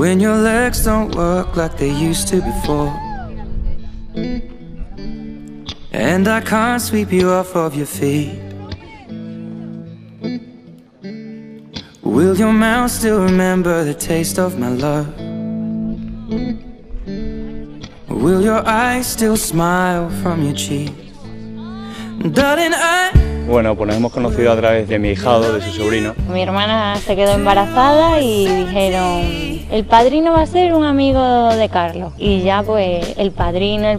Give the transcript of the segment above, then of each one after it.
when your legs don't work like they used to before, and I can't sweep you off of your feet. Will your mouth still remember the taste of my love? Will your eyes still smile from your cheeks? Darling, Bueno, pues nos hemos conocido a través de mi hijado, de su sobrino. Mi hermana se quedó embarazada y dijeron, el padrino va a ser un amigo de Carlos. Y ya pues el padrino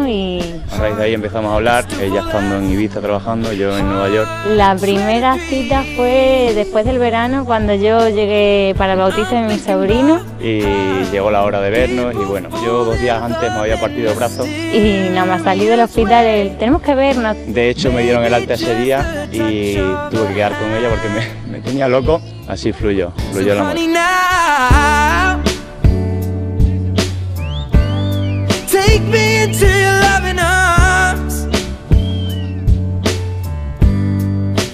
y... A raíz de ahí empezamos a hablar, ella estando en Ibiza trabajando, yo en Nueva York. La primera cita fue después del verano, cuando yo llegué para el bautizo de mi sobrino. Y llegó la hora de vernos y bueno, yo 2 días antes me había partido el brazo. Y nada más salí del hospital, tenemos que vernos. De hecho me dieron el alta ese día y tuve que quedar con ella porque me tenía loco. Así fluyó el amor. take me into your loving arms,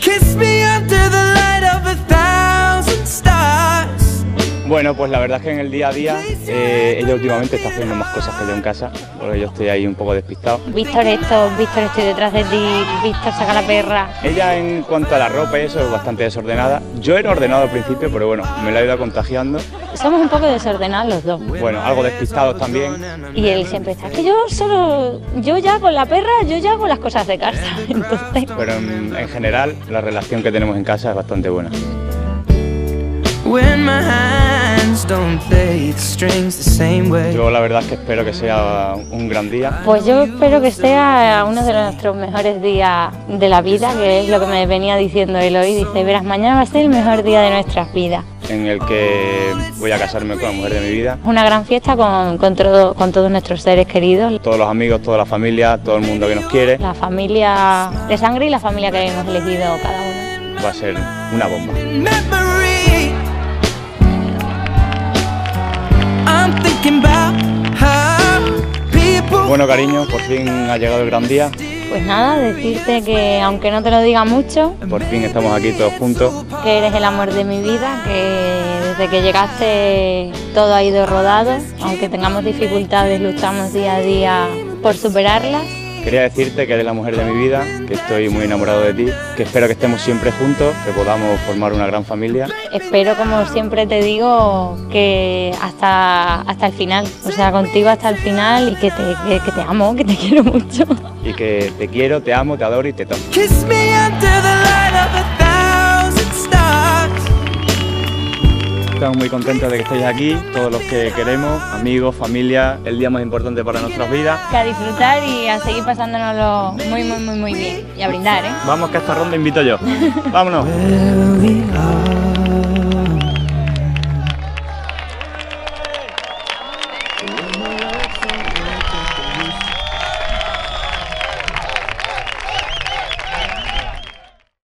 kiss me under the light of 1,000 stars. Bueno, pues la verdad es que en el día a día ella últimamente está haciendo más cosas que yo en casa, porque yo estoy ahí un poco despistado. Víctor, estoy detrás de ti, Víctor, saca la perra. Ella en cuanto a la ropa y eso es bastante desordenada. Yo era ordenado al principio, pero bueno, me la he ido contagiando. Somos un poco desordenados los dos. Bueno, algo despistados también. Y él siempre está, que yo ya con la perra, yo ya hago las cosas de casa. Entonces... Pero en general, la relación que tenemos en casa es bastante buena. Yo la verdad es que espero que sea un gran día. Pues yo espero que sea uno de nuestros mejores días de la vida, que es lo que me venía diciendo él hoy. Dice, verás, mañana va a ser el mejor día de nuestras vidas. En el que voy a casarme con la mujer de mi vida. Una gran fiesta con todos nuestros seres queridos. Todos los amigos, toda la familia, todo el mundo que nos quiere. La familia de sangre y la familia que hemos elegido cada uno. Va a ser una bomba. Bueno, cariño, por fin ha llegado el gran día. Pues nada, decirte que aunque no te lo diga mucho, por fin estamos aquí todos juntos. Que eres el amor de mi vida, que desde que llegaste todo ha ido rodado. Aunque tengamos dificultades, luchamos día a día por superarlas. Quería decirte que eres la mujer de mi vida, que estoy muy enamorado de ti, que espero que estemos siempre juntos, que podamos formar una gran familia. Espero, como siempre te digo, que hasta el final, o sea, contigo hasta el final, y que te amo, que te quiero mucho. Y que te quiero, te amo, te adoro y te tomo. Estamos muy contentos de que estéis aquí, todos los que queremos, amigos, familia, el día más importante para nuestras vidas. Que a disfrutar y a seguir pasándonoslo muy bien. Y a brindar, ¿eh? Vamos, que a esta ronda invito yo. Vámonos.